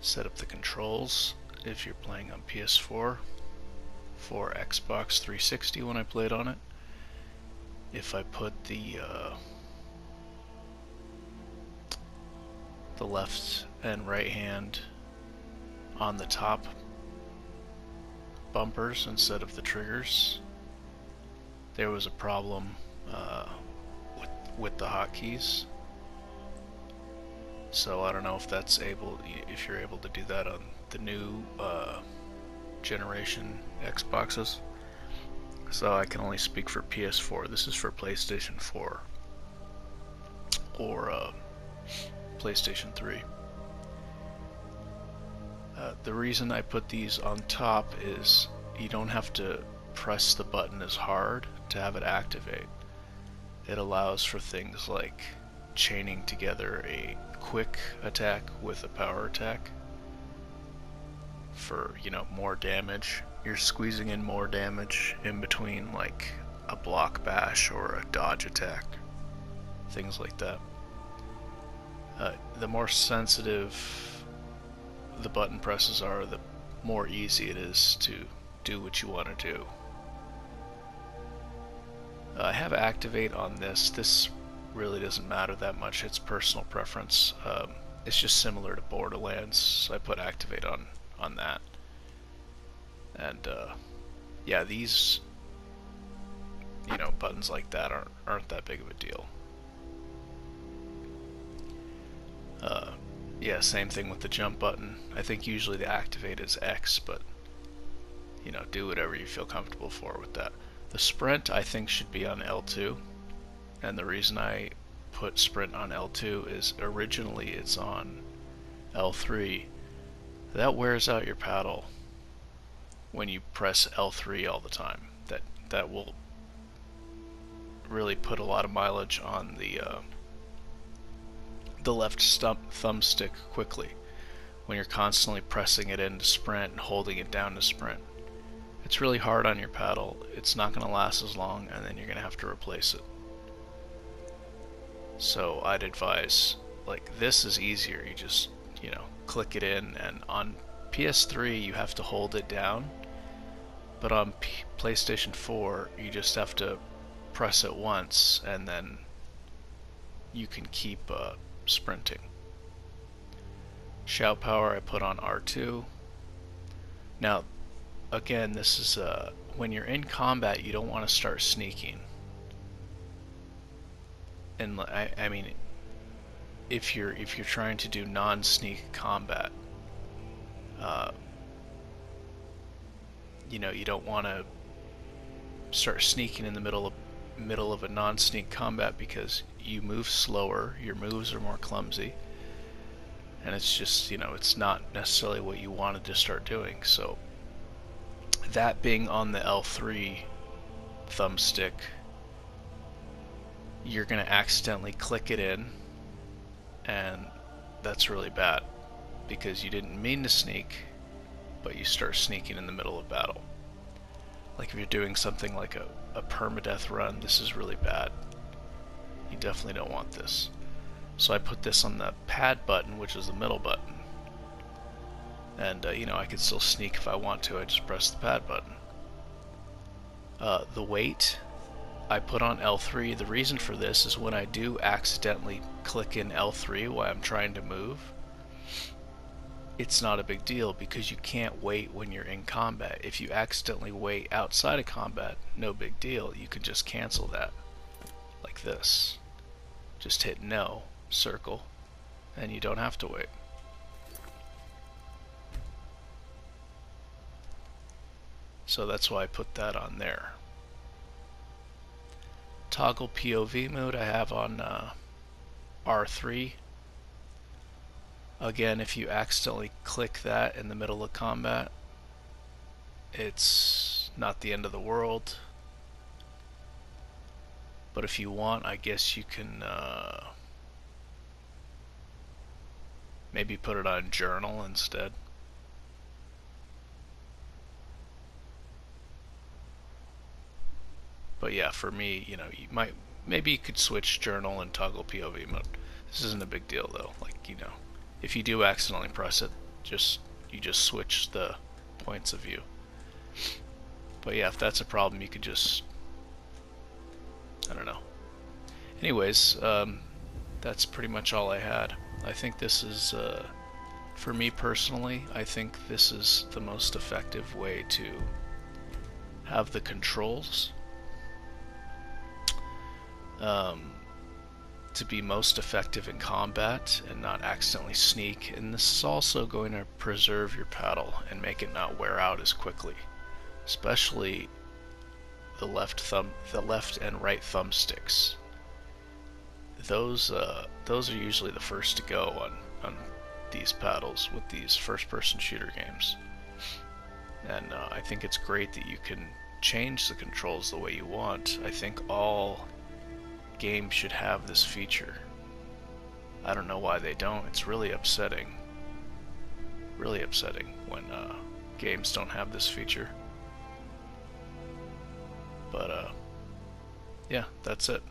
set up the controls if you're playing on PS4 for Xbox 360 when I played on it. If I put the left and right hand on the top bumpers instead of the triggers, there was a problem with the hotkeys. So I don't know if if you're able to do that on the new generation Xboxes. So I can only speak for PS4. This is for PlayStation 4 or PlayStation 3. The reason I put these on top is you don't have to press the button as hard to have it activate. It allows for things like chaining together a quick attack with a power attack for, you know, more damage. You're squeezing in more damage in between like a block bash or a dodge attack, things like that. The more sensitive the button presses are, the more easy it is to do what you want to do. I have activate on this. This really doesn't matter that much. It's personal preference. It's just similar to Borderlands, so I put activate on that. And yeah, these, you know, buttons like that aren't that big of a deal. Yeah, same thing with the jump button. I think usually the activate is X, but you know, do whatever you feel comfortable for with that. The sprint I think should be on L2, and the reason I put sprint on L2 is originally it's on L3. That wears out your paddle when you press L3 all the time. That will really put a lot of mileage on the left thumbstick quickly when you're constantly pressing it into sprint and holding it down to sprint. It's really hard on your paddle. It's not going to last as long, and then you're going to have to replace it. So I'd advise, like, this is easier. You just, you know, click it in, and on PS3 you have to hold it down, but on PlayStation 4 you just have to press it once and then you can keep sprinting. Shout power I put on R2. Now again, this is when you're in combat you don't want to start sneaking. And I mean, if you're trying to do non-sneak combat, you know, you don't want to start sneaking in the middle of a non-sneak combat because you move slower, your moves are more clumsy, and it's just, you know, it's not necessarily what you wanted to start doing. So that being on the L3 thumbstick, you're going to accidentally click it in, and that's really bad because you didn't mean to sneak, but you start sneaking in the middle of battle. Like if you're doing something like a permadeath run, this is really bad. You definitely don't want this. So I put this on the pad button, which is the middle button. And you know, I could still sneak if I want to. I just press the pad button. The weight I put on L3. The reason for this is when I do accidentally click in L3 while I'm trying to move, it's not a big deal because you can't wait when you're in combat. If you accidentally wait outside of combat, no big deal. You can just cancel that like this. Just hit no, circle, and you don't have to wait. So that's why I put that on there. Toggle POV mode I have on R3. Again, if you accidentally click that in the middle of combat, it's not the end of the world. But if you want, I guess you can maybe put it on journal instead. But yeah, for me, you know, maybe you could switch journal and toggle POV mode. This isn't a big deal though. Like, you know, if you do accidentally press it, you just switch the points of view. But yeah, if that's a problem, you could just, I don't know. Anyways, that's pretty much all I had. I think this is, for me personally, I think this is the most effective way to have the controls to be most effective in combat and not accidentally sneak. And this is also going to preserve your paddle and make it not wear out as quickly, especially the left and right thumbsticks. Those are usually the first to go on these paddles with these first-person shooter games. And I think it's great that you can change the controls the way you want. I think all games should have this feature. I don't know why they don't. It's really upsetting. Really upsetting when games don't have this feature. But yeah, that's it.